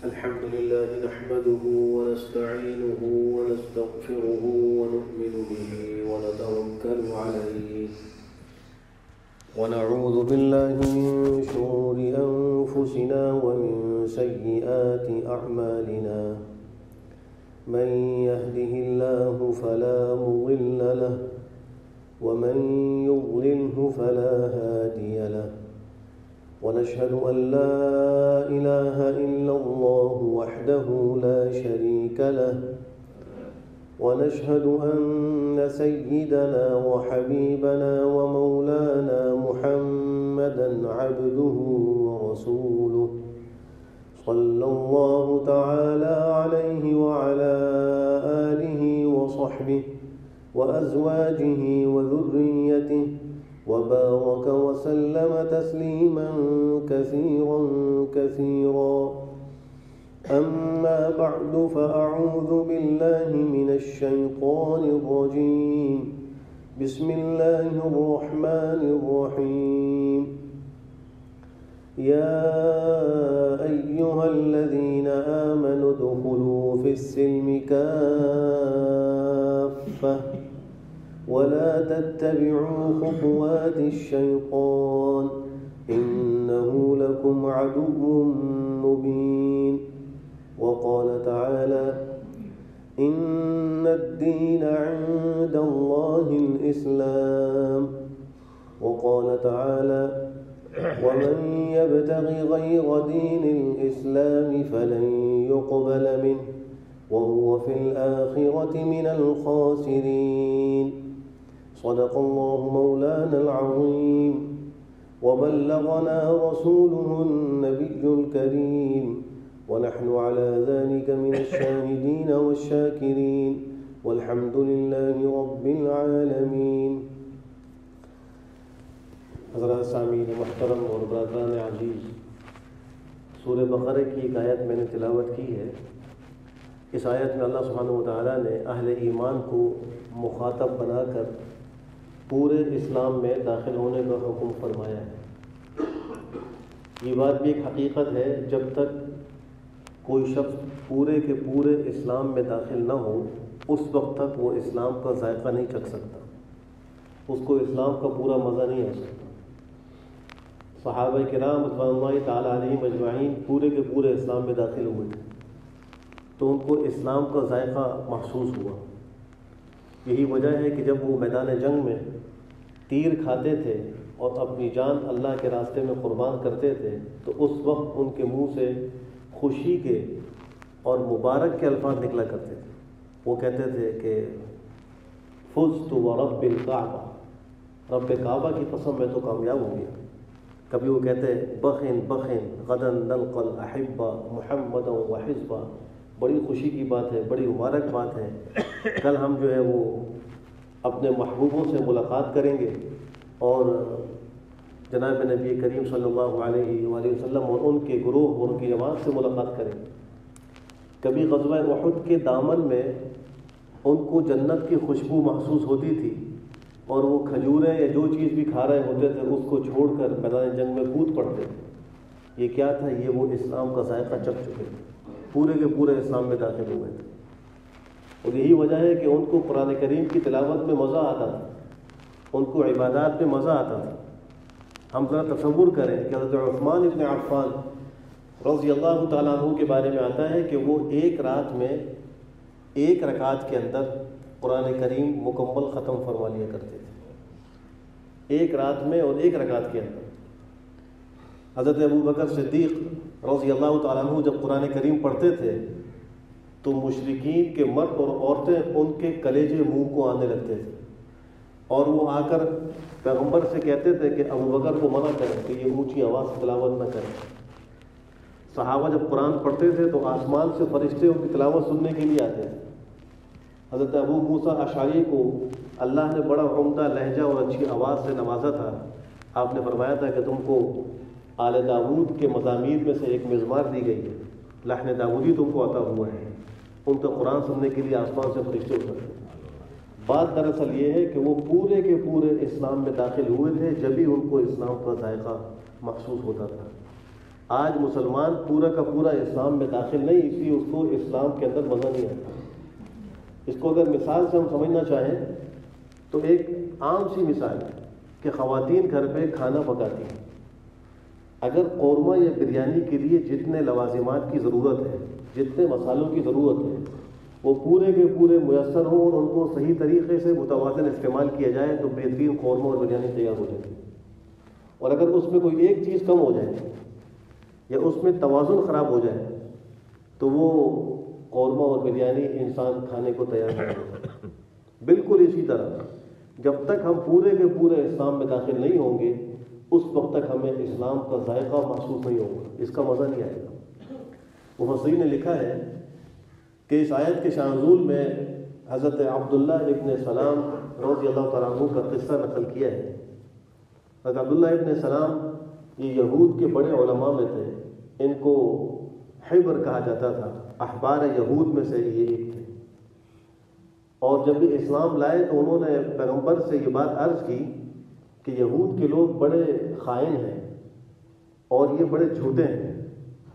الحمد لله نحمده ونستعينه ونستغفره ونؤمن به ونتوكل عليه ونعوذ بالله من شرور أنفسنا ومن سيئات أعمالنا من يهده الله فلا مضل له ومن يضلله فلا هادي له ونشهد أن لا إله إلا الله وحده لا شريك له ونشهد أن سيدنا وحبيبنا ومولانا محمدًا عبده ورسوله صلى الله تعالى عليه وعلى آله وصحبه وأزواجه وذريته وبارك وسلم تسليما كثيرا كثيرا. أما بعد فأعوذ بالله من الشيطان الرجيم. بسم الله الرحمن الرحيم. يا أيها الذين آمنوا ادخلوا في السلم كافة ولا تتبعوا خطوات الشيطان إنه لكم عدو مبين. وقال تعالى إن الدين عند الله الإسلام. وقال تعالى ومن يبتغ غير دين الإسلام فلن يقبل منه وهو في الآخرة من الخاسرين. صدق الله مولانا العظيم وبلغنا رسوله النبي الكريم ونحن على ذلك من الشاهدين والشاكرين والحمد لله رب العالمين. حضرات سامعین محترم اور برادران عزیز، سورہ بقرہ کی ایک آیت میں نے تلاوت کی ہے. اس آیت میں اللہ سبحانہ وتعالیٰ نے اہل ایمان کو مخاطب بنا کر پورے اسلام میں داخل ہونے کا حکم فرمایا ہے. یہ بات بھی ایک حقیقت ہے، جب تک کوئی شخص پورے کے پورے اسلام میں داخل نہ ہو اس وقت تک وہ اسلام کا ذائقہ نہیں چکھ سکتا، اس کو اسلام کا پورا مزہ نہیں آ سکتا. صحابہ کرام رضوان اللہ تعالیٰ علیہم اجمعین پورے کے پورے اسلام میں داخل ہوئے تھے تو ان کو اسلام کا ذائقہ محسوس ہوا. یہی وجہ ہے کہ جب وہ میدان جنگ میں تیر کھاتے تھے اور اپنی جان اللہ کے راستے میں قربان کرتے تھے تو اس وقت ان کے منہ سے خوشی کے اور مبارک کے الفاظ نکلا کرتے تھے. وہ کہتے تھے کہ فزت ورب الکعبہ، رب کعبہ کی قسم میں تو کامیاب ہو گیا. کبھی وہ کہتے بخن بخن غدا نلقى الاحبہ محمدا وحزبہ، بڑی خوشی کی بات ہے، بڑی مبارک بات ہے، کل ہم جو ہے وہ اپنے محبوبوں سے ملاقات کریں گے اور جناب نبی کریم صلی اللہ علیہ وآلہ وسلم اور ان کے گروہ اور ان کی جماعت سے ملاقات کریں گے. کبھی غزوہ احد کے دامن میں ان کو جنت کی خوشبو محسوس ہوتی تھی اور وہ کھجوریں یا جو چیز بھی کھا رہے ہوتے تھے اس کو چھوڑ کر میدان جنگ میں کود پڑتے تھے. یہ کیا تھا؟ یہ وہ اسلام کا ذائقہ چکھ چکے تھے، پورے کے پورے اسلام میں داخل ہوئے تھے. اور یہی وجہ ہے کہ ان کو قرآن کریم کی تلاوت میں مزہ آتا تھا، ان کو عبادات میں مزہ آتا تھا. ہم ذرا تصور کریں کہ حضرت عثمان ابن عفان رضی اللہ تعالیٰ عنہ کے بارے میں آتا ہے کہ وہ ایک رات میں ایک رکعت کے اندر قرآن کریم مکمل ختم فرما لیا کرتے تھے، ایک رات میں اور ایک رکعت کے اندر. حضرت ابو بکر صدیق رضی اللہ تعالیٰ عنہ جب قرآن کریم پڑھتے تھے تو مشرکین کے مرد اور عورتیں ان کے کلیجے منہ کو آنے لگتے تھے اور وہ آ کر پیغمبر سے کہتے تھے کہ ابو بکر کو منع کریں کہ یہ اونچی آواز سے تلاوت نہ کریں. صحابہ جب قرآن پڑھتے تھے تو آسمان سے فرشتے ان کی تلاوت سننے کے لیے آتے تھے. حضرت ابو موسیٰ اشعری کو اللہ نے بڑا عمدہ لہجہ اور اچھی آواز سے نوازا تھا. آپ نے فرمایا تھا کہ تم کو آل داود کے مزامیر میں سے ایک مزمار دی گئی ہے، لحن داودی تم کو عطا ہوا ہے. ان کا قرآن سننے کے لیے آسمان سے فرشتے اترتے. بات دراصل یہ ہے کہ وہ پورے کے پورے اسلام میں داخل ہوئے تھے جبھی ان کو اسلام کا ذائقہ محسوس ہوتا تھا. آج مسلمان پورا کا پورا اسلام میں داخل نہیں، اس لیے اس کو اسلام کے اندر مزہ نہیں آتا۔ اس کو اگر مثال سے ہم سمجھنا چاہیں تو ایک عام سی مثال ہے کہ خواتین گھر پہ کھانا پکاتی ہیں، اگر قورمہ یا بریانی کے لیے جتنے لوازمات کی ضرورت ہے، جتنے مسالوں کی ضرورت ہے، وہ پورے کے پورے میسر ہوں اور ان کو صحیح طریقے سے متوازن استعمال کیا جائے تو بہترین قورمہ اور بریانی تیار ہو جائے۔ اور اگر اس میں کوئی ایک چیز کم ہو جائے یا اس میں توازن خراب ہو جائے تو وہ قورمہ اور بریانی انسان کھانے کو تیار نہیں ہوتا۔ بالکل اسی طرح جب تک ہم پورے کے پورے اسلام میں داخل نہیں ہوں گے اس وقت تک ہمیں اسلام کا ذائقہ محسوس نہیں ہوگا، اس کا مزہ نہیں آئے گا۔ مفسرین نے لکھا ہے کہ اس آیت کے شان نزول میں حضرت عبداللہ ابن سلام رضی اللہ تعالیٰ عنہ کا قصہ نقل کیا ہے۔ حضرت عبداللہ ابن سلام یہ یہود کے بڑے علماء میں تھے، ان کو حبر کہا جاتا تھا، احبار یہود میں سے یہ ایک تھے۔ اور جب بھی اسلام لائے تو انہوں نے پیغمبر سے یہ بات عرض کی کہ یہود کے لوگ بڑے خائن ہیں اور یہ بڑے جھوٹے ہیں،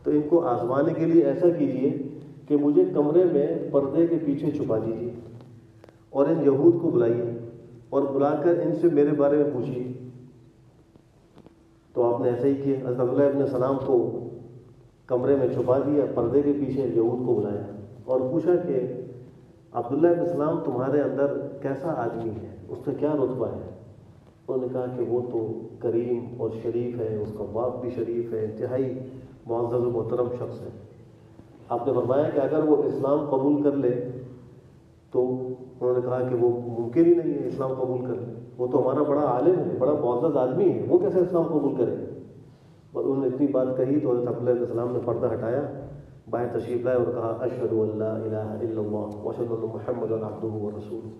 تو ان کو آزمانے کے لیے ایسا کیجئے کہ مجھے کمرے میں پردے کے پیچھے چھپا دیجیے اور ان یہود کو بلائیے اور بلا کر ان سے میرے بارے میں پوچھیے۔ تو آپ نے ایسا ہی کیا، حضرت عبداللہ ابن سلام کو کمرے میں چھپا دیا، پردے کے پیچھے یہود کو بلایا اور پوچھا کہ عبداللہ ابن سلام تمہارے اندر کیسا آدمی ہے، اس کا کیا رتبہ ہے؟ انہوں نے کہا کہ وہ تو کریم اور شریف ہے، اس کا باپ بھی شریف ہے، انتہائی معزز و محترم شخص ہے۔ آپ نے فرمایا کہ اگر وہ اسلام قبول کر لے تو انہوں نے کہا کہ وہ ممکن ہی نہیں ہے اسلام قبول کر لے، وہ تو ہمارا بڑا عالم ہے، بڑا معزز آدمی ہے، وہ کیسے اسلام قبول کرے؟ اور انہوں نے اتنی بات کہی تو حضرت عبداللہ علیہ السلام نے پردہ ہٹایا، باہر تشریف لائے اور کہا اشہد ان لا الہ الا اللہ واشہد ان محمدا عبدہ ورسولہ۔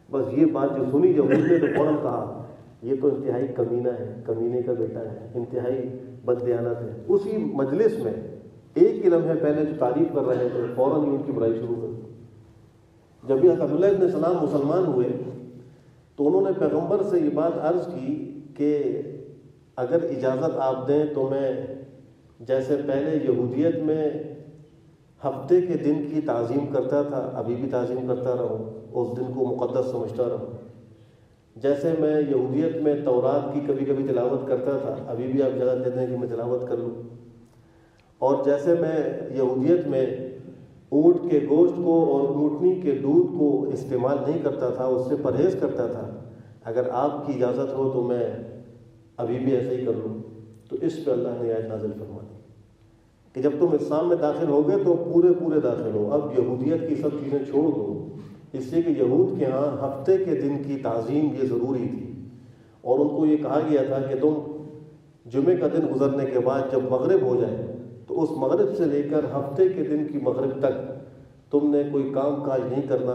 بس یہ بات جو سنی یہود نے تو فوراً کہا یہ تو انتہائی کمینہ ہے، کمینے کا بیٹا ہے، انتہائی بددیانت ہے۔ اسی مجلس میں ایک ہی لمحے پہلے جو تعریف کر رہے تھے فوراً ہی ان کی برائی شروع کر دی۔ جب بھی حضرت عبداللہ ابن سلام مسلمان ہوئے تو انہوں نے پیغمبر سے یہ بات عرض کی کہ اگر اجازت آپ دیں تو میں جیسے پہلے یہودیت میں ہفتے کے دن کی تعظیم کرتا تھا ابھی بھی تعظیم کرتا رہوں، اس دن کو مقدس سمجھتا رہوں، جیسے میں یہودیت میں تورات کی کبھی کبھی تلاوت کرتا تھا ابھی بھی آپ اجازت دیتے ہیں کہ میں تلاوت کر لوں، اور جیسے میں یہودیت میں اونٹ کے گوشت کو اور اونٹنی کے دودھ کو استعمال نہیں کرتا تھا، اس سے پرہیز کرتا تھا، اگر آپ کی اجازت ہو تو میں ابھی بھی ایسا ہی کر لوں۔ تو اس پہ اللہ نے آیت نازل فرما دی کہ جب تم اسلام میں داخل ہو گئے تو پورے داخل ہو، اب یہودیت کی سب چیزیں چھوڑ دو، اس لیے کہ یہود کے ہاں ہفتے کے دن کی تعظیم یہ ضروری تھی، اور ان کو یہ کہا گیا تھا کہ تم جمعے کا دن گزرنے کے بعد جب مغرب ہو جائے تو اس مغرب سے لے کر ہفتے کے دن کی مغرب تک تم نے کوئی کام کاج نہیں کرنا،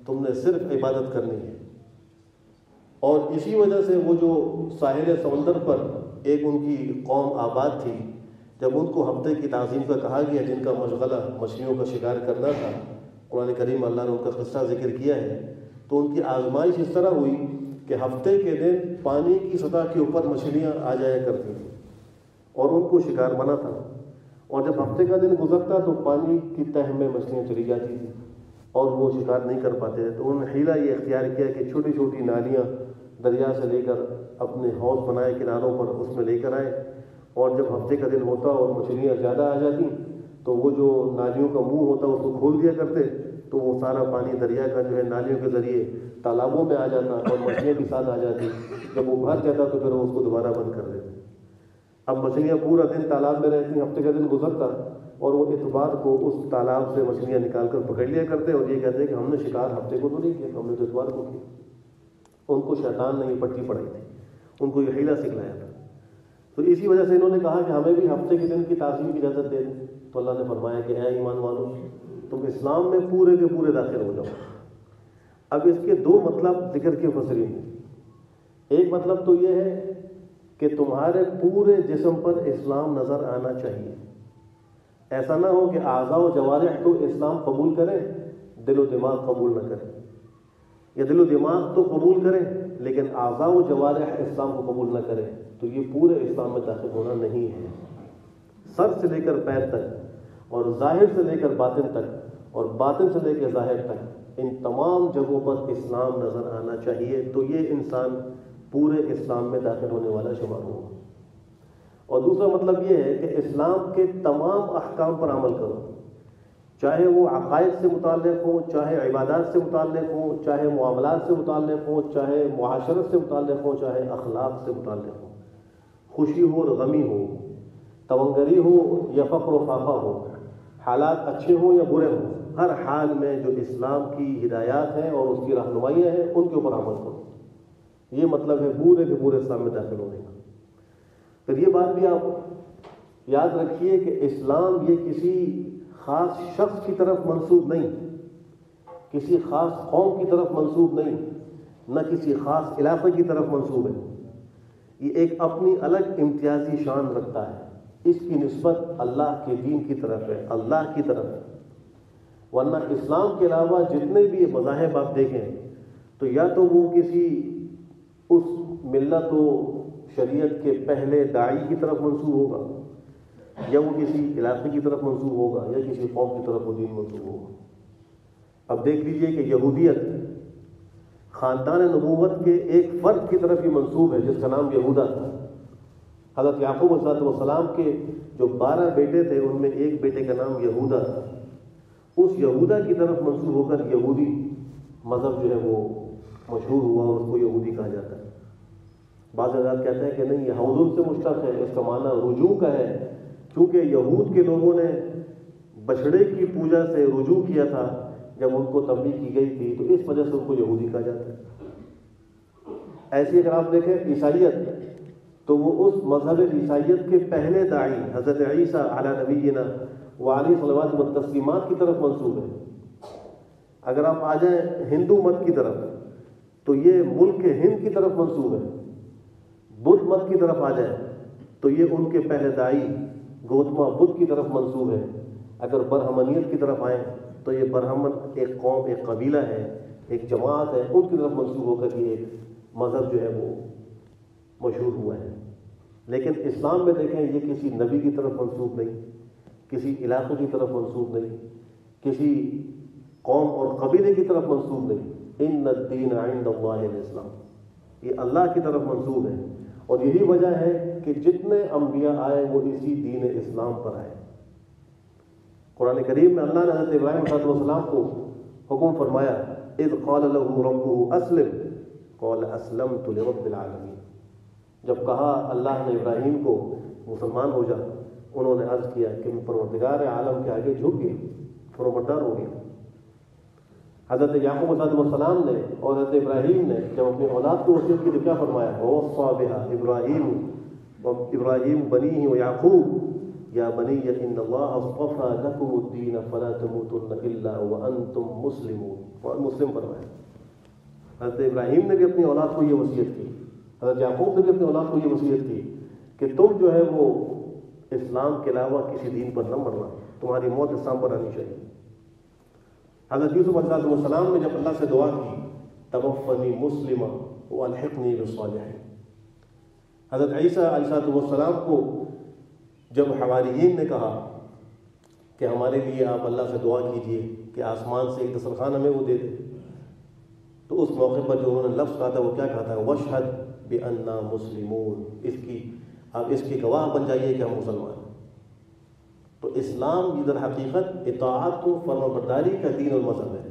تم نے صرف عبادت کرنی ہے۔ اور اسی وجہ سے وہ جو ساحل سمندر پر ایک ان کی قوم آباد تھی، جب ان کو ہفتے کی تعظیم کا کہا گیا جن کا مشغلہ مچھلیوں کا شکار کرنا تھا، قرآن کریم اللہ نے ان کا قصہ ذکر کیا ہے، تو ان کی آزمائش اس طرح ہوئی کہ ہفتے کے دن پانی کی سطح کے اوپر مچھلیاں آ جایا کرتی تھیں اور ان کو شکار منع تھا، اور جب ہفتے کا دن گزرتا تو پانی کی تہہ میں مچھلیاں چلی جاتی تھیں اور وہ شکار نہیں کر پاتے تھے۔ تو انہوں نے حیلہ یہ اختیار کیا کہ چھوٹی چھوٹی نالیاں دریا سے لے کر اپنے حوض بنائے کناروں پر، اس میں لے کر آئے، اور جب ہفتے کا دن ہوتا اور مچھلیاں زیادہ آ جاتی تو وہ جو نالیوں کا منہ ہوتا اس کو کھول دیا کرتے، تو وہ سارا پانی دریا کا جو ہے نالیوں کے ذریعے تالابوں میں آ جاتا اور مچھلیاں بھی ساتھ آ جاتی، جب وہ بھر جاتا تو پھر وہ اس کو دوبارہ بند کر دیتے۔ اب مچھلیاں پورا دن تالاب میں رہتی، ہفتے کا دن گزرتا اور وہ اتوار کو اس تالاب سے مچھلیاں نکال کر پکڑ لیا کرتے اور یہ کہتے کہ ہم نے شکار ہفتے کو تو نہیں کیا، ہم نے تو اتوار کو کیا۔ ان کو شیطان نے یہ پٹی پڑھائی تھی، ان کو یہ حیلہ سکھلایا تھا۔ تو اسی وجہ سے انہوں نے کہا کہ ہمیں بھی ہفتے کے دن کی تعظیم کی اجازت دے دیں، تو اللہ نے فرمایا کہ اے ایمان والو تم اسلام میں پورے کے پورے داخل ہو جاؤ۔ اب اس کے دو مطلب ذکر کے مفسرین ہیں۔ ایک مطلب تو یہ ہے کہ تمہارے پورے جسم پر اسلام نظر آنا چاہیے، ایسا نہ ہو کہ اعضاء و جوارح تو اسلام قبول کریں دل و دماغ قبول نہ کریں، یا دل و دماغ تو قبول کریں لیکن اعضاء و جوارح اسلام کو قبول نہ کریں، تو یہ پورے اسلام میں داخل ہونا نہیں ہے۔ سر سے لے کر پیر تک، اور ظاہر سے لے کر باطن تک، اور باطن سے لے کر ظاہر تک، ان تمام جگہوں پر اسلام نظر آنا چاہیے، تو یہ انسان پورے اسلام میں داخل ہونے والا شمار ہوگا۔ اور دوسرا مطلب یہ ہے کہ اسلام کے تمام احکام پر عمل کرو، چاہے وہ عقائد سے متعلق ہوں، چاہے عبادات سے متعلق ہوں، چاہے معاملات سے متعلق ہوں، چاہے معاشرت سے متعلق ہوں، چاہے اخلاق سے متعلق ہوں، خوشی ہو اور غمی ہو، تونگری ہو یا فقر و فاقہ ہو، حالات اچھے ہوں یا برے ہوں، ہر حال میں جو اسلام کی ہدایات ہیں اور اس کی رہنمائیاں ہیں ان کے اوپر عمل کرو۔ یہ مطلب ہے پورے کے پورے اسلام میں داخل ہونے کا۔ پھر یہ بات بھی آپ یاد رکھیے کہ اسلام یہ کسی خاص شخص کی طرف منسوب نہیں، کسی خاص قوم کی طرف منسوب نہیں، نہ کسی خاص علاقے کی طرف منسوب ہے۔ یہ ایک اپنی الگ امتیازی شان رکھتا ہے، اس کی نسبت اللہ کے دین کی طرف ہے، اللہ کی طرف ہے۔ ورنہ اسلام کے علاوہ جتنے بھی مذاہب آپ دیکھیں تو یا تو وہ کسی اس ملت و شریعت کے پہلے داعی کی طرف منسوب ہوگا، یا وہ کسی علاقے کی طرف منسوب ہوگا، یا کسی قوم کی طرف وہ دین منسوب ہوگا۔ اب دیکھ لیجئے کہ یہودیت خاندان نبوت کے ایک فرد کی طرف ہی منسوب ہے جس کا نام یہودا تھا۔ حضرت یعقوب علیہ السلام کے جو 12 بیٹے تھے ان میں ایک بیٹے کا نام یہودا تھا، اس یہودا کی طرف منسوب ہو کر یہودی مذہب جو ہے وہ مشہور ہوا اور اس کو یہودی کہا جاتا ہے۔ بعض حضرات کہتے ہیں کہ نہیں، یہ حوض سے مشتق ہے، اس کا معنی رجوع کا ہے، کیونکہ یہود کے لوگوں نے بچھڑے کی پوجا سے رجوع کیا تھا جب ان کو تنبیہ کی گئی تھی، تو اس وجہ سے ان کو یہودی کہا جاتا ہے۔ ایسی اگر آپ دیکھیں عیسائیت، تو وہ اس مذہب عیسائیت کے پہلے داعی حضرت عیسیٰ علی نبینا وعلیہ صلوات و تسلیمات کی طرف منسوب ہے۔ اگر آپ آ جائیں ہندو مت کی طرف تو یہ ملک ہند کی طرف منسوب ہے۔ بدھ مت کی طرف آ جائیں تو یہ ان کے پہلے داعی گوتما بدھ کی طرف منسوب ہے۔ اگر برہمنیت کی طرف آئیں تو یہ برہمن ایک قوم، ایک قبیلہ ہے، ایک جماعت ہے، ان کی طرف منسوب ہو کر یہ ایک مذہب جو ہے وہ مشہور ہوا ہے۔ لیکن اسلام میں دیکھیں یہ کسی نبی کی طرف منسوب نہیں، کسی علاقے کی طرف منسوب نہیں، کسی قوم اور قبیلے کی طرف منسوب نہیں۔ ان الدین عند اللہ الاسلام، یہ اللہ کی طرف منسوب ہے۔ اور یہی وجہ ہے کہ جتنے انبیاء آئے وہ اسی دین اسلام پر آئے۔ قرآن کریم میں اللہ نے حضرت ابراہیم علیہ السلام کو حکم فرمایا، اذ قال له ربه اسلم قال اسلمت لرب العالمین۔ جب کہا اللہ نے ابراہیم کو مسلمان ہو جا، انہوں نے عرض کیا کہ میں پروردگار عالم کے آگے جھک گیا، فرمانبردار ہو گیا۔ حضرت یعقوب علیہ السلام نے اور حضرت ابراہیم نے جب اپنی اولاد کو وصیت کی تو کیا فرمایا، ووصى بها ابراہیم بنیہ ویعقوب یا بنی ان اللہ اصطفى لکم الدین فلا تموتن الا وانتم مسلمون، اور مسلم فرمایا۔ حضرت ابراہیم نے بھی اپنی اولاد کو یہ وصیت کی، حضرت یعقوب نے بھی اپنی اولاد کو یہ وصیت کی کہ تم جو ہے وہ اسلام کے علاوہ کسی دین پر نہ مرنا، تمہاری موت اسلام پر آنی چاہیے۔ حضرت یوسف علیہ السلام نے جب اللہ سے دعا کی، توفنی مسلمہ والحقنی بالصالحین۔ حضرت عیسیٰ علیہ السلام کو جب حواریین نے کہا کہ ہمارے لیے آپ اللہ سے دعا کیجئے کہ آسمان سے ایک دسترخوان ہمیں وہ دے دے، تو اس موقع پر جو انہوں نے لفظ کہا تھا وہ کیا کہا تھا، واشہد بأننا مسلمون، آپ اس کی گواہ بن جائیے کہ ہم مسلمان ہیں۔ تو اسلام یہ در حقیقت اطاعت و فرمانبرداری کا دین اور مذہب ہے،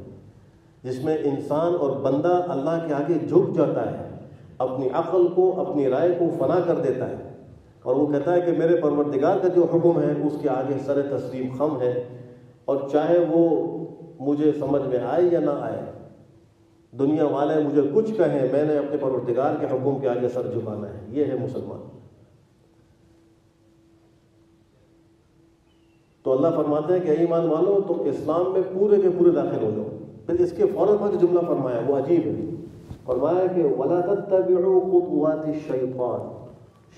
جس میں انسان اور بندہ اللہ کے آگے جھک جاتا ہے، اپنی عقل کو، اپنی رائے کو فنا کر دیتا ہے، اور وہ کہتا ہے کہ میرے پروردگار کا جو حکم ہے اس کے آگے سر تسلیم خم ہے، اور چاہے وہ مجھے سمجھ میں آئے یا نہ آئے، دنیا والے مجھے کچھ کہیں، میں نے اپنے پروردگار کے حکم کے آگے سر جھکانا ہے۔ یہ ہے مسلمان۔ تو اللہ فرماتے ہیں کہ ایمان والو تم اسلام میں پورے کے پورے داخل ہو جاؤ۔ پھر اس کے فوراً بعد جملہ فرمایا وہ عجیب ہے، فرمایا کہ وَلَا تَتَّبِعُوا خُطُوَاتِ الشَّيْطَانِ،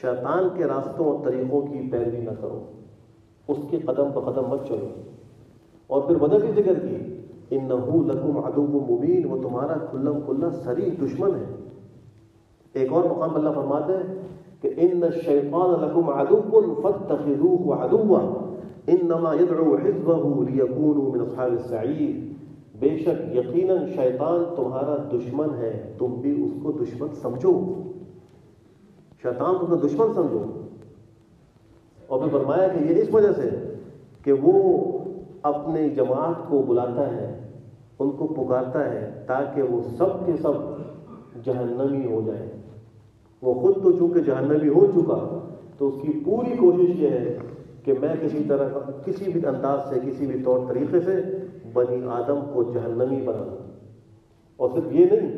شیطان کے راستوں اور طریقوں کی پیروی نہ کرو، اس کے قدم پر قدم مت چلو۔ اور پھر وجہ بھی ذکر کی، اِنَّهُ لَكُمْ عَدُوٌّ مُبِينٌ، وہ تمہارا کھلم کھلا صریح دشمن ہے۔ ایک اور مقام اللہ فرماتے ہیں کہ ان الشیطان لکم عدو فاتخذوه عدوا انما يدعو حزبه ليكونوا من اصحاب السعیر، بے شک یقیناً شیطان تمہارا دشمن ہے، تم بھی اس کو دشمن سمجھو، شیطان تم کو دشمن سمجھو۔ اور پھر فرمایا کہ یہ اس وجہ سے کہ وہ اپنی جماعت کو بلاتا ہے، ان کو پکارتا ہے تاکہ وہ سب کے سب جہنمی ہو جائیں۔ وہ خود تو چونکہ جہنمی ہو چکا، تو اس کی پوری کوشش یہ ہے کہ میں کسی طرح کسی بھی انداز سے کسی بھی طور طریقے سے بنی آدم کو جہنمی بنا دوں۔ اور صرف یہ نہیں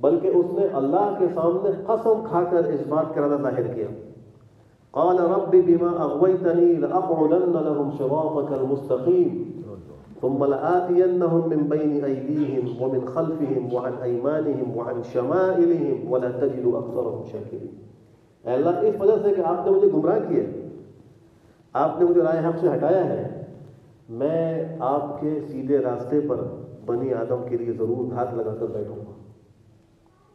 بلکہ اس نے اللہ کے سامنے قسم کھا کر اس بات کا ارادہ ظاہر کیا، قال رب بما اغويتني لاقعدن لهم صراطك المستقيم ثم لآتينهم من بين ايديهم ومن خلفهم وعن ايمانهم وعن شمائلهم ولا تجد اكثرهم شاكرين۔ اے اللہ، اس وجہ سے کہ آپ نے مجھے گمراہ کیا، آپ نے مجھے راہ حق سے ہٹایا ہے، میں آپ کے سیدھے راستے پر بنی آدم کے لیے ضرور ہاتھ لگا کر بیٹھوں گا،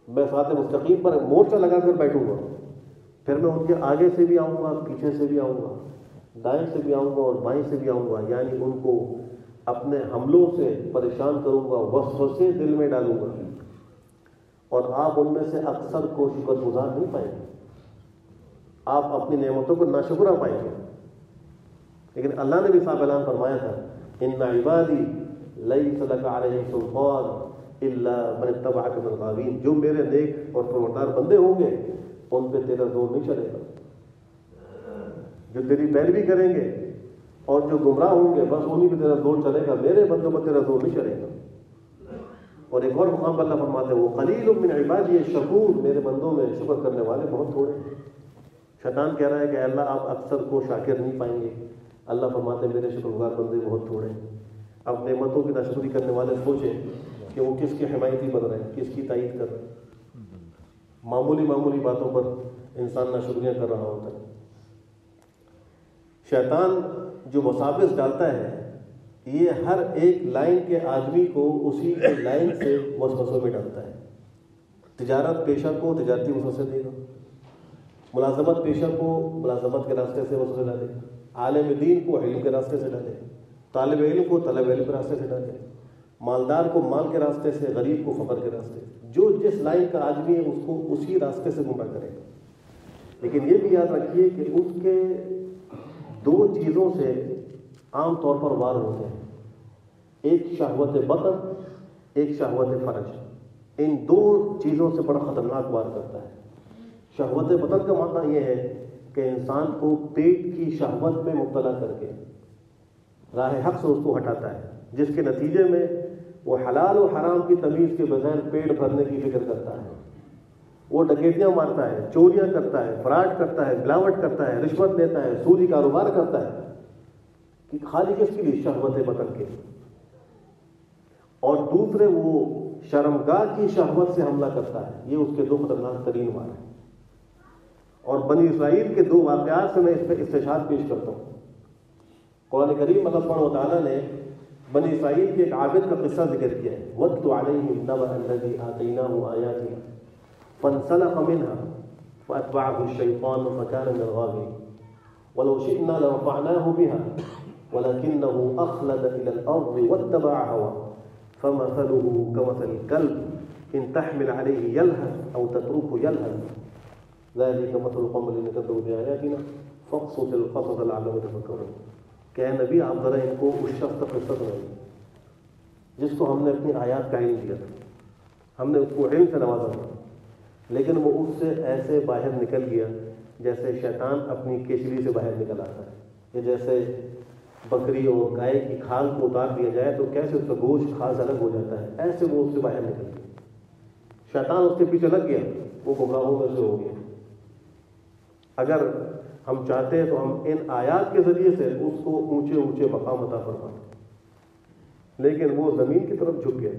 میں صراط مستقیم پر مورچہ لگا کر بیٹھوں گا، پھر میں ان کے آگے سے بھی آؤں گا، پیچھے سے بھی آؤں گا، دائیں سے بھی آؤں گا اور بائیں سے بھی آؤں گا، یعنی ان کو اپنے حملوں سے پریشان کروں گا، وسوسے دل میں ڈالوں گا، اور آپ ان میں سے اکثر کو شکر گزار نہیں پائیں گے، آپ اپنی نعمتوں کو ناشکرہ پائیں گے۔ لیکن اللہ نے بھی صاحب اعلان فرمایا تھا، ان عبادی لیس لک علیہم سلطان الا من اتبعک من الغاوین، جو میرے نیک اور فرمانبردار بندے ہوں گے ان پہ تیرا زور نہیں چلے گا، جو تیری پیروی کریں گے اور جو گمراہ ہوں گے بس انہیں پہ تیرا زور چلے گا، میرے بندوں پر تیرا زور نہیں چلے گا۔ اور ایک اور مقام پر اللہ فرماتے ہیں وہ قلیل من عبادی الشکور، میرے بندوں میں شکر کرنے والے بہت تھوڑے ہیں۔ شیطان کہہ رہا ہے کہ اللہ آپ اکثر کو شاکر نہیں پائیں گے، اللہ فرماتے ہیں میرے شکر گزار بندے بہت تھوڑے ہیں۔ اب نعمتوں کی ناشکری کرنے والے سوچیں کہ وہ کس کی حمایتی بن رہے ہیں، کس کی تائید کر رہے ہیں۔ معمولی باتوں پر انسان ناشکریاں کر رہا ہوتا ہے۔ شیطان جو وساوس ڈالتا ہے یہ ہر ایک لائن کے آدمی کو اسی کے لائن سے وسوسوں میں ڈالتا ہے۔ تجارت پیشہ کو تجارتی وسوسے دے گا، ملازمت پیشہ کو ملازمت کے راستے سے وسوسے ڈالے گا، عالم دین کو علم کے راستے سے ڈالے گا، طالب علم کو طالب علم کے راستے سے ڈالے گا، مالدار کو مال کے راستے سے، غریب کو فقر کے راستے سے، جو جس لائن کا آدمی ہے اس کو اسی راستے سے گمراہ کرے گا۔ لیکن یہ بھی یاد رکھیے کہ اس کے دو چیزوں سے عام طور پر وار ہوتے ہیں، ایک شہوت بطن، ایک شہوت فرج۔ ان دو چیزوں سے بڑا خطرناک وار کرتا ہے۔ شہوت بطن کا معنی یہ ہے کہ انسان کو پیٹ کی شہوت میں مبتلا کر کے راہ حق سے اس کو ہٹاتا ہے، جس کے نتیجے میں وہ حلال و حرام کی تمیز کے بغیر پیٹ بھرنے کی فکر کرتا ہے، وہ ڈکیتیاں مارتا ہے، چوریاں کرتا ہے، فراڈ کرتا ہے، ملاوٹ کرتا ہے، رشوت لیتا ہے، سودی کاروبار کرتا ہے، کہ خالی کس کے لیے؟ شہوت بطن کے۔ اور دوسرے وہ شرمگاہ کی شہوت سے حملہ کرتا ہے۔ یہ اس کے دو خطرناک ترین وار ہیں۔ اور بنی اسرائیل کے دو واقعات سے میں اس پہ استشہاد پیش کرتا ہوں۔ قرآن کریم اللہ سبحانہ وتعالیٰ نے بنی اسرائیل کے ایک عابد کا قصہ ذکر کیا ہے، وَاتْلُ عَلَيْهِمْ نَبَأَ الَّذِي آتَيْنَاهُ آيَاتِنَا فَانسَلَخَ مِنْهَا فَأَتْبَعَهُ الشَّيْطَانُ فَكَانَ مِنَ الْغَاوِينَ وَلَوْ شِئْنَا لَرَفَعْنَاهُ بِهَا وَلَكِنَّهُ أَخْلَدَ إِلَى الْأَرْضِ وَاتَّبَعَ هَوَاهُ فَمَثَلُهُ كَمَثَلِ الْكَلْبِ إِنْ تَحْمِلْ عَلَيْهِ يَلْهَثْ أَوْ تَتْرُكْهُ يَلْهَث ذَلِكَ مَثَلُ الْقَوْمِ الَّذِينَ كَذَّبُوا بِآيَاتِنَا فَاقْصُصِ الْقَصَصَ لَعَلَّهُمْ يَتَفَكَّرُونَ۔ کہ اے نبی آپ ذرا ان کو اس شخص کا قصہ سنائیے جس کو ہم نے اپنی آیات کا علم دیا تھا، ہم نے اس کو علم سے نوازا تھا، لیکن وہ اس سے ایسے باہر نکل گیا جیسے شیطان اپنی کیچڑی سے باہر نکل آتا ہے، یا جیسے بکری اور گائے کی کھال کو اتار دیا جائے تو کیسے اس کا گوشت کھال سے الگ ہو جاتا ہے، ایسے وہ اس سے باہر نکل گیا۔ شیطان اس کے پیچھے لگ گیا، وہ گمراہوں میں سے ہو گیا۔ اگر ہم چاہتے ہیں تو ہم ان آیات کے ذریعے سے اس کو اونچے اونچے مقام عطا فرمائیں، لیکن وہ زمین کی طرف جھک گیا،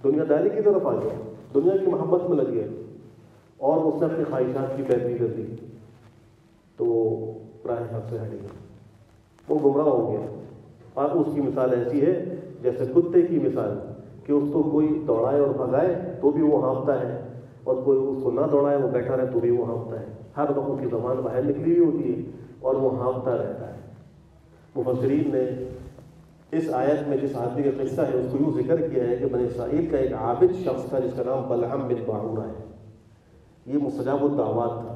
دنیا داری کی طرف آ گیا، دنیا کی محبت میں لگ گیا، اور اس نے اپنی خواہشات کی پیروی کر دی، تو راہ حق سے ہٹ گیا، وہ گمراہ ہو گیا۔ اور اس کی مثال ایسی ہے جیسے کتے کی مثال، کہ اس کو کوئی دوڑائے اور بھگائے تو بھی وہ ہانپتا ہے، اور کوئی اس کو نہ دوڑائے وہ بیٹھا رہے تو بھی وہ ہانپتا ہے۔ ہر وقت اس کی زبان باہر نکلی ہوئی ہوتی ہے اور وہ ہانپتا رہتا ہے۔ مفسرین نے اس آیت میں جس آدمی کا قصہ ہے اس کو یوں ذکر کیا ہے کہ بنی اسرائیل کا ایک عابد شخص تھا جس کا نام بلعام بن باعورہ ہے۔ یہ مستجاب الدعوات تھا،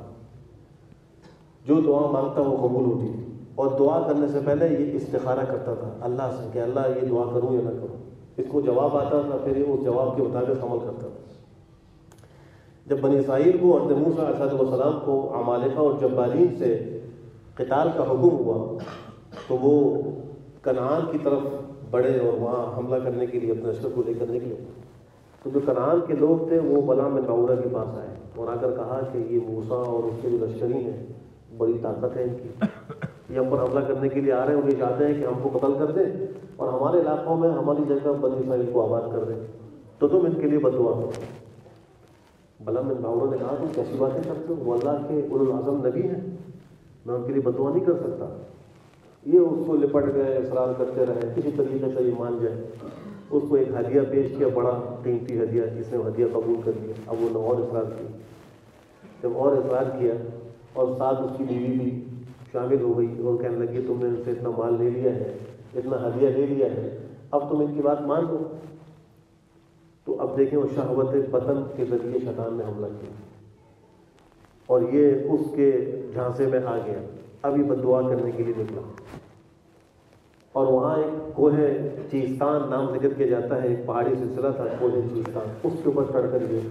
جو دعا مانگتا وہ قبول ہوتی تھی، اور دعا کرنے سے پہلے یہ استخارہ کرتا تھا اللہ سے کہ اللہ یہ دعا کروں یا نہ کروں۔ اس کو جواب آتا تھا، پھر یہ اس جواب کے مطابق عمل کرتا تھا۔ جب بنی اسرائیل کو حضرت موسیٰ علیہ السلام کو عمالقہ اور جبارین سے قتال کا حکم ہوا تو وہ کنعان کی طرف بڑھے اور وہاں حملہ کرنے کے لیے اپنے لشکر کو لے کر نکلے۔ تو جو کنعان کے لوگ تھے وہ بلعام بن باعورہ کے پاس آئے اور آ کر کہا کہ یہ موسیٰ اور اس کے جو لشکری ہیں بڑی طاقت ہے ان کی، یہ ہم پر حملہ کرنے کے لیے آ رہے ہیں اور یہ چاہتے ہیں کہ ہم کو قتل کر دیں اور ہمارے علاقوں میں ہماری جگہ بنی اسرائیل کو آباد کر دیں، تو تم ان کے لیے بد دعا کرو۔ بلعام بن باعورہ نے کہا تم کیسی باتیں کرتے ہو، وہ اللہ کے اولو العزم نبی ہیں، میں ان کے لیے بد دعا نہیں کر سکتا۔ یہ اس کو لپٹ گئے، اصرار کرتے رہے، کسی طریقے سے یہ مان جائے۔ اس کو ایک ہدیہ پیش کیا، بڑا قیمتی ہدیہ، جس نے ہدیہ قبول کر لیا۔ اب وہ نے اور اصرار کیا، جب اور اصرار کیا اور ساتھ اس کی بیوی بھی شامل ہو گئی اور کہنے لگی تم نے ان سے اتنا مال لے لیا ہے، اتنا ہدیہ لے لیا ہے، اب تم ان کی بات مان لو۔ تو اب دیکھیں وہ شہوت بطن کے ذریعے شیطان نے حملہ کیا اور یہ اس کے جھانسے میں آ گیا۔ اب یہ بد دعا کرنے کے لیے نکلا اور وہاں ایک کوہ چیستان نام ذکر کیا جاتا ہے، ایک پہاڑی سلسلہ تھا کوہ چیستان، اس کے اوپر چڑھ کر یہ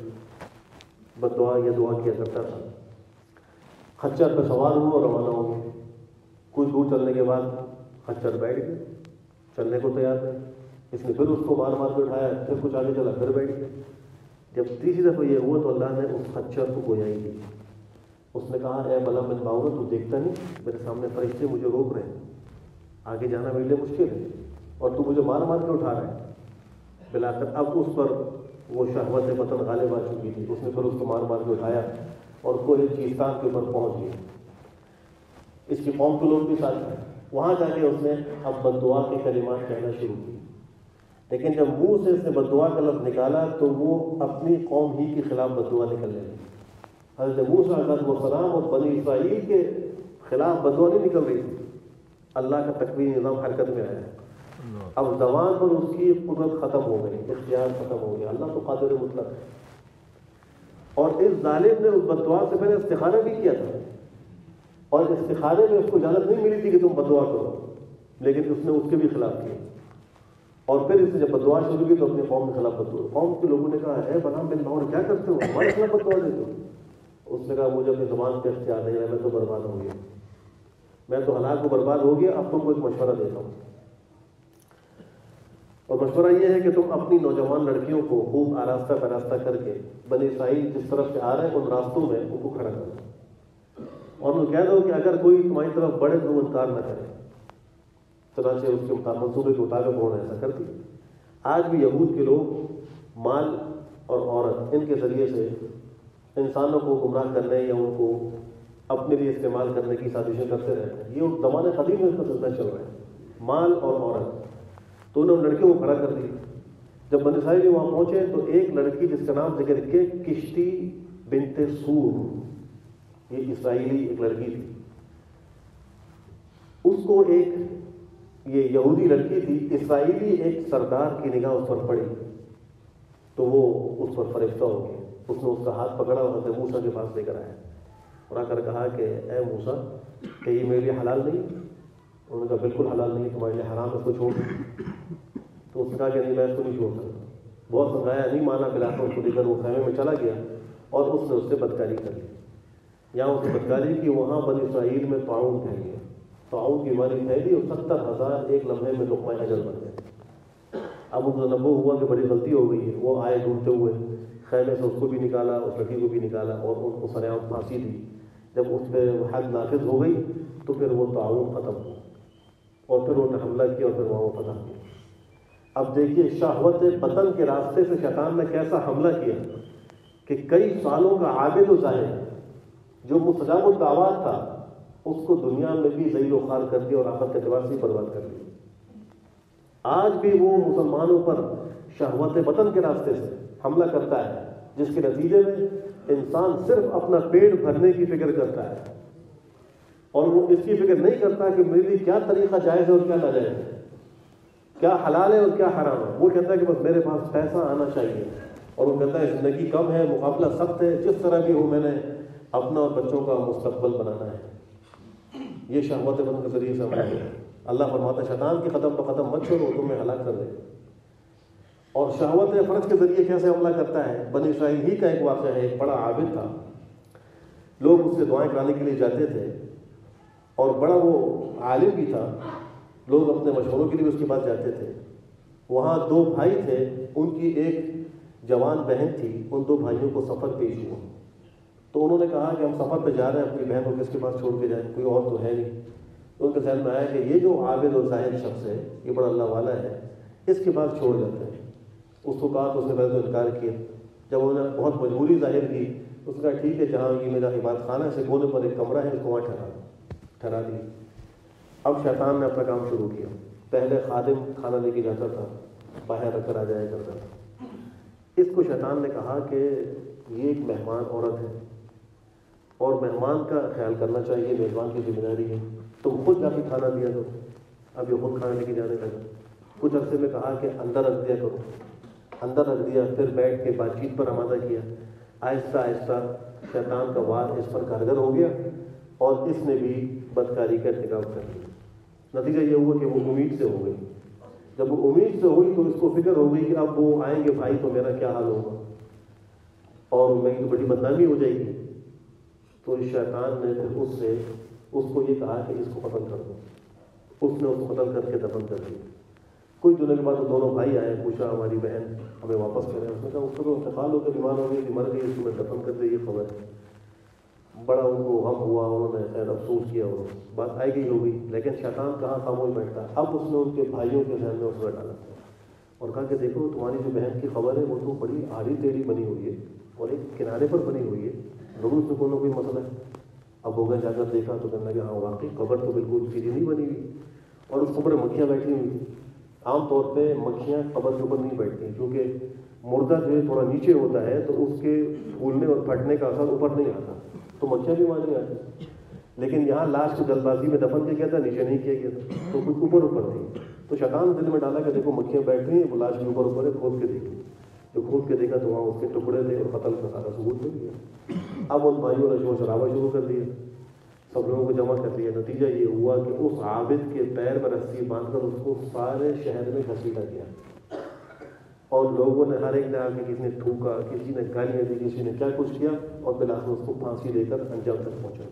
بد دعا یا دعا کیا کرتا تھا۔ خچر پہ سوار ہوا اور روانہ ہو گیا۔ کچھ دور چلنے کے بعد خچر بیٹھ گیا، چلنے کو تیار ہے۔ اس نے پھر اس کو مار مار کے اٹھایا، پھر کچھ آگے چلا، پھر بیٹھ گیا۔ جب تیسری دفعہ یہ ہوا تو اللہ نے اس خچر کو گویائی دی۔ اس نے کہا اے بلعام بن باعورہ تو دیکھتا نہیں میرے سامنے فرشتے مجھے روک رہے ہیں، آگے جانا میرے لیے مشکل ہے اور تو مجھے مار مار کے اٹھا رہا ہے۔ بلاخر اب اس پر وہ شہوت بطن غالب آ چکی تھی، اس نے پھر اس کو مار مار کے اٹھایا اور کوہ چیستان کے اوپر پہنچ گیا۔ اس کی قوم کے لوگ بھی ساتھ ہیں۔ وہاں جا کے اس نے اب بد دعا کے کلمات کہنا شروع کی، لیکن جب منہ سے اس نے بد دعا کا لفظ نکالا تو وہ اپنی قوم ہی کے خلاف بد دعا نکلنے لگی۔ حضرت موسیٰ علیہ السلام اور بنی اسرائیل کے خلاف بد دعا نہیں نکل رہی تھی، اللہ کا تکوینی نظام حرکت میں آیا۔ اب زبان پر اس کی قدرت ختم ہو گئی، اختیار ختم ہو گیا، اللہ تو قادر مطلق ہے۔ اور اس ظالم نے اس بد دعا سے پہلے استخارہ بھی کیا تھا اور استخارے میں اس کو اجازت نہیں ملی تھی کہ تم بد دعا کرو، لیکن اس نے اس کے بھی خلاف کیا۔ اور پھر اس نے جب بد دعا شروع کی تو اپنی قوم کے خلاف بد دعا۔ قوم کے لوگوں نے کہا اے بلعام بن باعورہ کیا کرتے ہو، ہمارے خلاف بد دعا دیتے ہو؟ اس نے کہا مجھے اپنی زبان پہ اختیار نہیں ہے، میں تو برباد ہو گیا، میں تو ہلاک و برباد ہو گیا۔ اب تم کو ایک مشورہ دیتا ہوں، اور مشورہ یہ ہے کہ تم اپنی نوجوان لڑکیوں کو خوب آراستہ پراستہ کر کے بنی اسرائیل جس طرف سے آ رہے ہیں ان راستوں میں ان کو کھڑا کر دو اور انہیں کہہ دو کہ اگر کوئی تمہاری طرف بڑھے تو انکار نہ کرے۔ چنانچہ اس کے منصوبے کے مطابق انہوں نے ایسا کر دیا۔ آج بھی یہود کے لوگ مال اور عورت ان کے ذریعے سے انسانوں کو گمراہ کرنے یا ان کو اپنے لیے استعمال کرنے کی سازشیں کرتے رہتے ہیں۔ یہ زمانے قدیم میں اس کا سلسلہ چل رہا ہے، مال اور عورت۔ تو انہوں نے لڑکیوں کو کھڑا کر دیا۔ جب بنی اسرائیل وہاں پہنچے تو ایک لڑکی جس کا نام ذکر کیا کشتی بنت سور، یہ اسرائیلی ایک لڑکی تھی، اس کو ایک یہ یہودی لڑکی تھی، اسرائیلی ایک سردار کی نگاہ اس پر پڑی تو وہ اس پر فریفتہ ہو گیا۔ اس نے اس کا ہاتھ پکڑا اور حضرت موسیٰ کے پاس لے کر آیا اور آ کر کہا کہ اے موسیٰ کہ یہ میرے لیے حلال نہیں؟ انہوں نے کہا بالکل حلال نہیں، تمہارے لیے حرام ہے، اس کو چھوڑ دو۔ تو اس نے کہا کہ نہیں میں اس کو نہیں چھوڑ سکتا۔ بہت سمجھایا، نہیں مانا، بلاخر اس کو لے کر وہ خیمے میں چلا گیا اور اس نے اس سے بدکاری کر لی۔ یہاں اس نے بدکاری کی، وہاں بنی اسرائیل میں طاعون پھیل گیا، طاعون کی بیماری پھیلی اور 70,000 ایک لمحے میں لقمہ اجل بن گئے۔ اب ان کو تنبؤ ہوا کہ بڑی غلطی ہو گئی ہے، وہ آئے ڈھونڈتے ہوئے، خیمے سے اس کو بھی نکالا، اس لڑکی کو بھی نکالا اور ان کو سر عام پھانسی دی۔ جب اس پہ حد نافذ ہو گئی تو پھر وہ طاعون ختم ہوا اور پھر انہوں نے حملہ کیا اور پھر وہاں وہ فتح کیا۔ اب دیکھیے شہوت بطن کے راستے سے شیطان نے کیسا حملہ کیا کہ کئی سالوں کا عابد و زاہد جو مستجاب الدعوات تھا اس کو دنیا میں بھی ذلیل و خوار کر دیا اور آخرت کے اعتبار سے برباد کر دیا۔ آج بھی وہ مسلمانوں پر شہوت بطن کے راستے سے حملہ کرتا ہے جس کے نتیجے میں انسان صرف اپنا پیٹ بھرنے کی فکر کرتا ہے اور وہ اس کی فکر نہیں کرتا کہ میرے لیے کیا طریقہ جائز ہے اور کیا ناجائز ہے، کیا حلال ہے اور کیا حرام ہے۔ وہ کہتا ہے کہ بس میرے پاس پیسہ آنا چاہیے، اور وہ کہتا ہے زندگی کم ہے، مقابلہ سخت ہے، جس طرح بھی ہو میں نے اپنا اور بچوں کا مستقبل بنانا ہے۔ یہ شہوت بند کے ذریعے سے عمل ہے۔ اللہ فرماتا ہے شیطان کے قدم بقدم مت چھوڑو، تمہیں ہلاک کر دے۔ اور شہوت فرج کے ذریعے کیسے حملہ کرتا ہے؟ بنی اسرائیل ہی کا ایک واقعہ ہے۔ ایک بڑا عابد تھا، لوگ اس سے دعائیں کرانے کے لیے جاتے تھے، اور بڑا وہ عالم بھی تھا، لوگ اپنے مشوروں کے لیے اس کے پاس جاتے تھے۔ وہاں دو بھائی تھے، ان کی ایک جوان بہن تھی، ان دو بھائیوں کو سفر پیش ہوا، تو انہوں نے کہا کہ ہم سفر پہ جا رہے ہیں، اپنی بہن کو کس کے پاس چھوڑ کے جائیں، کوئی اور تو ہے نہیں۔ ان کے ذہن میں آیا کہ یہ جو عابد اور زاہد شخص ہے، یہ بڑا اللہ والا ہے، اس کے پاس چھوڑ جاتے ہیں۔ اس کو کہا تو اس نے پہلے تو انکار کیا، جب انہوں نے بہت مجبوری ظاہر کی، اس نے کہا ٹھیک ہے، جہاں یہ میرا عبادت خانہ ہے، سے کونے پر ایک کمرہ ہے، اس کو وہاں ٹھہرا دی۔ اب شیطان نے اپنا کام شروع کیا۔ پہلے خادم کھانا لے کے جاتا تھا، باہر رکھ کر آ جایا کرتا تھا۔ اس کو شیطان نے کہا کہ یہ ایک مہمان عورت ہے اور مہمان کا خیال کرنا چاہیے، میزبان کی ذمہ داری ہے، تم خود جا کے کھانا دیا کرو۔ اب یہ خود کھانا لے کے جانے لگا۔ کچھ عرصے میں کہا کہ اندر رکھ دیا کرو، اندر رکھ دیا، پھر بیٹھ کے بات چیت پر آمادہ کیا۔ آہستہ آہستہ شیطان کا وار اس پر کارگر ہو گیا اور اس نے بھی بدکاری کا ارتکاب کر لیا۔ نتیجہ یہ ہوا کہ وہ امید سے ہو گئی۔ جب وہ امید سے ہوئی تو اس کو فکر ہو گئی کہ اب وہ آئیں گے بھائی تو میرا کیا حال ہوگا اور میری تو بڑی بدنامی ہو جائے گی۔ تو اس شیطان نے پھر اس کو یہ کہا کہ اس کو قتل کر دو۔ اس نے اس کو قتل کر کے دفن کر دیا۔ کچھ دنوں کے بعد وہ دونوں بھائی آئے، پوچھا ہماری بہن ہمیں واپس کریں۔ اس نے کہا اس کو تو انتقال ہو کے بیمار ہو گئی، مر گئی، اس کو میں دفن کر دے، یہ خبر ہے۔ بڑا ان کو غم ہوا، انہوں نے خیر افسوس کیا، اور بات آئی گئی ہو گئی، لیکن شیطان کہاں خاموش بیٹھتا۔ اب اس نے ان کے بھائیوں کے ذہن میں اس میں ڈالا اور کہا کہ دیکھو تمہاری جو بہن کی خبر ہے وہ تو بڑی آڑی ٹیڑھی بنی ہوئی ہے اور ایک کنارے پر بنی ہوئی ہے، ضرور اس میں کوئی نہ کوئی مسئلہ ہے۔ اب ہو گئے، جا کر دیکھا تو کہنے لگے ہاں واقعی قبر تو بالکل سیدھی نہیں بنی ہوئی اور اس قبر میں مکھیاں بیٹھی ہوئی تھیں۔ عام طور پہ مکھیاں قبر کے اوپر نہیں بیٹھتی کیونکہ مردہ جو ہے تھوڑا نیچے ہوتا ہے تو اس کے پھولنے اور پھٹنے کا اثر اوپر نہیں آتا، تو مکھیاں بھی وہاں نہیں آتی۔ لیکن یہاں لاش کو جلد بازی میں دفن کیا گیا تھا، نیچے نہیں کیا گیا تھا، تو کچھ اوپر تھی۔ تو شیطان دل میں ڈالا کہ دیکھو مکھیاں بیٹھ رہی ہیں، وہ لاش کے اوپر ہے، کھول کے دیکھو۔ جو کھول کے دیکھا تو وہاں اس کے ٹکڑے تھے اور قتل کا سارا ثبوت مل گیا۔ اب ان بھائیوں نے شور شرابہ شروع کر دیا، سب لوگوں کو جمع کر لیا۔ نتیجہ یہ ہوا کہ اس عابد کے پیر میں رسی باندھ کر اس کو سارے شہر میں گھسیٹا گیا اور لوگوں نے ہر ایک نے آ کے، کسی نے تھوکا، کسی نے گالیاں دی، کسی نے کیا کچھ کیا، اور بالآخر اس کو پھانسی دے کر انجام تک پہنچا۔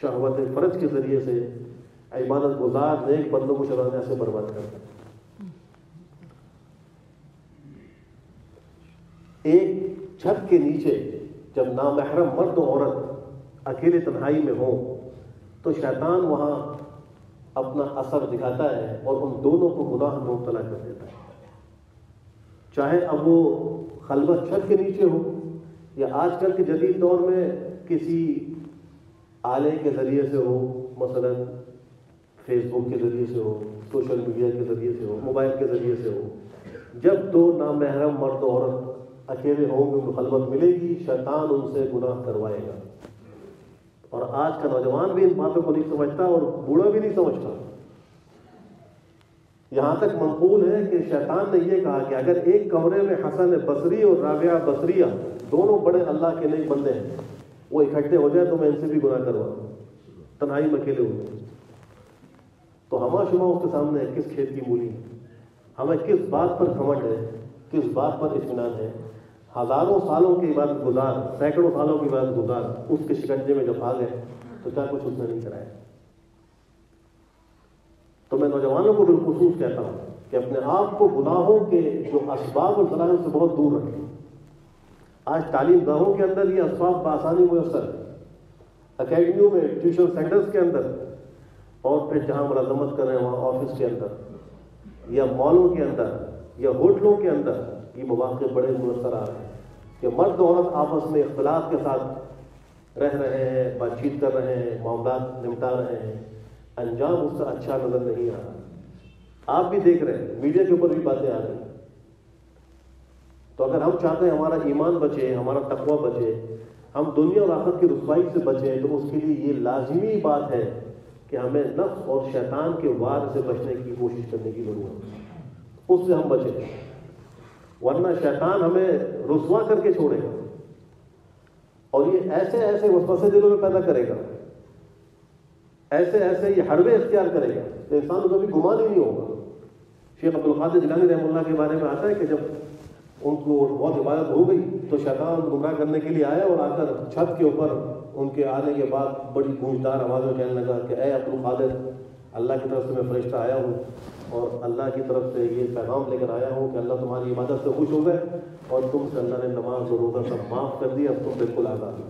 شہوت فرج کے ذریعے سے عبادت گزار نیک بندوں کو شیطان ایسے برباد کرتا ہے۔ ایک چھت کے نیچے جب نامحرم مرد و عورت اکیلے تنہائی میں ہوں تو شیطان وہاں اپنا اثر دکھاتا ہے اور ان دونوں کو گناہ میں مبتلا کر دیتا ہے، چاہے اب وہ خلوت چھت کے نیچے ہو یا آج کل کے جدید دور میں کسی آلے کے ذریعے سے ہو، مثلا فیس بک کے ذریعے سے ہو، سوشل میڈیا کے ذریعے سے ہو، موبائل کے ذریعے سے ہو۔ جب دو نامحرم مرد و عورت اکیلے ہوں گے، ان کو خلوت ملے گی، شیطان ان سے گناہ کروائے گا۔ اور آج کا نوجوان بھی ان باتوں کو نہیں سمجھتا اور بوڑھا بھی نہیں سمجھتا۔ یہاں تک منقول ہے کہ شیطان نے یہ کہا کہ اگر ایک کمرے میں حسن بصری اور رابعہ بصریہ دونوں بڑے اللہ کے نیک بندے ہیں، وہ اکٹھے ہو جائے تو میں ان سے بھی گناہ کرواؤں، تنہائی میں اکیلے ہو جائیں، تو ہما شما اس کے سامنے کس کھیت کی مولی ہے؟ ہمیں کس بات پر گھمنڈ ہے، کس بات پر اطمینان ہے؟ ہزاروں سالوں کی عبادت گزار، سینکڑوں سالوں کی عبادت گزار اس کے شکنجے میں جب آ گئے تو کیا کچھ اس نے نہیں کرایا۔ تو میں نوجوانوں کو بالخصوص کہتا ہوں کہ اپنے آپ کو گناہوں کے جو اسباب اور ذرائع سے بہت دور رکھیں۔ آج تعلیم گاہوں کے اندر یہ اسباب بآسانی میسر ہے، اکیڈمیوں میں، ٹیوشن سینٹرز کے اندر، اور پھر جہاں ملازمت کر رہے ہیں وہاں آفس کے اندر یا مالوں کے اندر یا ہوٹلوں کے اندر یہ مواقع بڑے میسر آ رہے ہیں کہ مرد و عورت آپس میں اختلاط کے ساتھ رہ رہے ہیں، بات چیت کر رہے ہیں، معاملات نمٹا رہے ہیں، انجام اس سے اچھا نظر نہیں آ رہا۔ آپ بھی دیکھ رہے ہیں، میڈیا کے اوپر بھی باتیں آ رہی ہیں۔ تو اگر ہم چاہتے ہیں ہمارا ایمان بچے، ہمارا تقوی بچے، ہم دنیا اور آخرت کی رسوائی سے بچیں، تو اس کے لیے یہ لازمی بات ہے کہ ہمیں نفس اور شیطان کے وار سے بچنے کی کوشش کرنے کی ضرورت ہے، اس سے ہم بچیں، ورنہ شیطان ہمیں رسوا کر کے چھوڑے گا اور یہ ایسے ایسے وسوسے دلوں میں پیدا کرے گا، ایسے ایسے یہ حربے اختیار کرے گا تو انسان کو کبھی گمان ہی نہیں ہوگا۔ شیخ عبد القادر جیلانی رحمہ اللہ کے بارے میں آتا ہے کہ جب ان کو بہت عبادت ہو گئی تو شیطان گمراہ کرنے کے لیے آیا اور آ کر چھت کے اوپر ان کے آنے کے بعد بڑی گونجدار آواز میں کہنے لگا کہ اے عبد القادر، اللہ کی طرف سے میں فرشتہ آیا ہوں اور اللہ کی طرف سے یہ پیغام لے کر آیا ہوں کہ اللہ تمہاری عبادت سے خوش ہو گئے اور تم سے اللہ نے نماز اور روزہ سب معاف کر دیا، اب تم بالکل آزاد ہو۔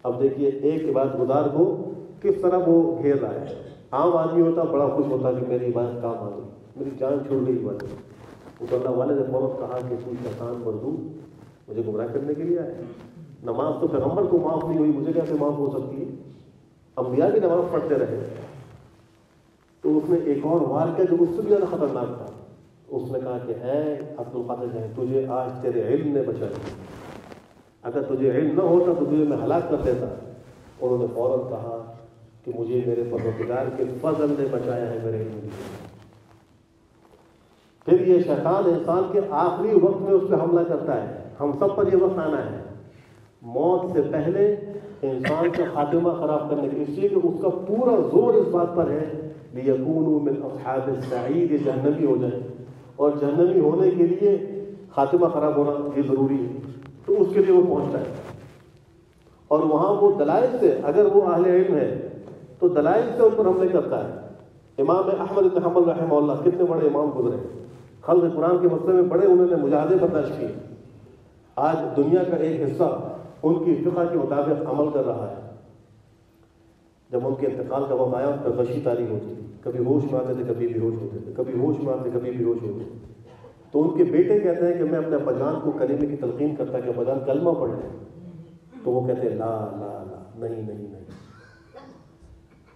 اب دیکھیے ایک عبادت گزار کو کس طرح وہ گھیر رہا ہے۔ عام آدمی ہوتا بڑا خوش ہوتا کہ میری عبادت کام آ گئی، میری جان چھوڑ گئی عبادت۔ اس اللہ والے نے فوراً کہا کہ تو شیطان مردود مجھے گمراہ کرنے کے لیے آئے، نماز تو پیغمبر کو معاف نہیں ہوئی، مجھے کیسے معاف ہو سکتی ہے؟ انبیاء بھی نماز پڑھتے رہے۔ تو اس نے ایک اور وار کیا جو اس سے بھی زیادہ خطرناک تھا، اس نے کہا کہ اے عبد القادر جان، تجھے آج تیرے علم نے بچایا، اگر تجھے علم نہ ہوتا تو تجھے میں ہلاک کر دیتا۔ انہوں نے فوراً کہا کہ مجھے میرے پروردگار کے فضل نے بچایا ہے میرے علم کے۔ پھر یہ شیطان انسان کے آخری وقت میں اس پہ حملہ کرتا ہے۔ ہم سب پر یہ وقت آنا ہے، موت سے پہلے انسان کا خاتمہ خراب کرنے کے، اس لیے کہ اس کا پورا زور اس بات پر ہے لِيَكُونُوا مِنْ أَصْحَابِ السَّعِيرِ، جہنمی ہو جائیں، اور جہنمی ہونے کے لیے خاتمہ خراب ہونا یہ ضروری ہے، تو اس کے لیے وہ پہنچتا ہے۔ اور وہاں وہ دلائل سے، اگر وہ اہل علم ہے تو دلائل سے ان پر حملے کرتا ہے۔ امام احمد بن حنبل رحمہ اللہ کتنے بڑے امام گزرے، خلق قرآن کے مسئلے میں بڑے انہوں نے مجاہدے برداشت کیے۔ آج دنیا کا ایک حصہ ان کی فقہ کے مطابق عمل کر رہا ہے۔ جب ان کے انتقال کا وقت آیا تو غشی طاری ہوتی تھی، کبھی ہوش میں آتے تھے کبھی بے ہوش ہوتے تھے، کبھی ہوش میں آتے کبھی بے ہوش ہوتے تھے۔ تو ان کے بیٹے کہتے ہیں کہ میں اپنے اباجان کو کلمے کی تلقین کرتا کہ اباجان کلمہ پڑھ لیں، تو وہ کہتے ہیں لا لا لا، نہیں نہیں نہیں۔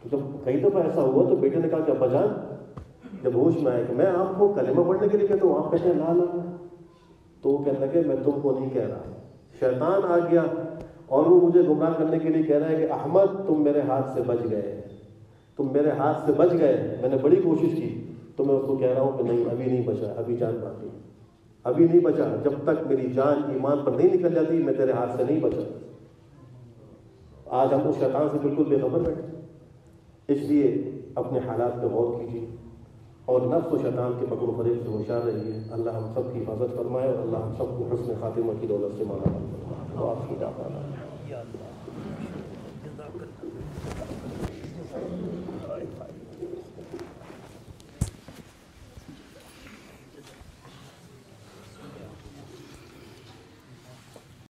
تو جب کئی دفعہ ایسا ہوا تو بیٹے نے کہا کہ اباجان جب ہوش میں آئے کہ میں آپ کو کلمہ پڑھنے کے لیے کہتا ہوں، آپ کہتے ہیں لا لا لا، تو وہ کہنے لگے میں تم کو نہیں کہہ رہا، شیطان آ گیا اور وہ مجھے گمراہ کرنے کے لیے کہہ رہا ہے کہ احمد تم میرے ہاتھ سے بچ گئے، تم میرے ہاتھ سے بچ گئے، میں نے بڑی کوشش کی، تو میں اس کو کہہ رہا ہوں کہ نہیں ابھی نہیں بچا، ابھی جان باقی، ابھی نہیں بچا، جب تک میری جان ایمان پر نہیں نکل جاتی میں تیرے ہاتھ سے نہیں بچا۔ آج ہم اس شیطان سے بالکل بے خبر بیٹھے، اس لیے اپنے حالات پہ غور کیجیے اور نفس و شیطان کے مکر و فریب سے ہوشیار رہیے۔ اللہ ہم سب کی حفاظت فرمائے اور اللہ ہم سب کو حسن خاتمہ کی دولت سے مالا مال فرمائے۔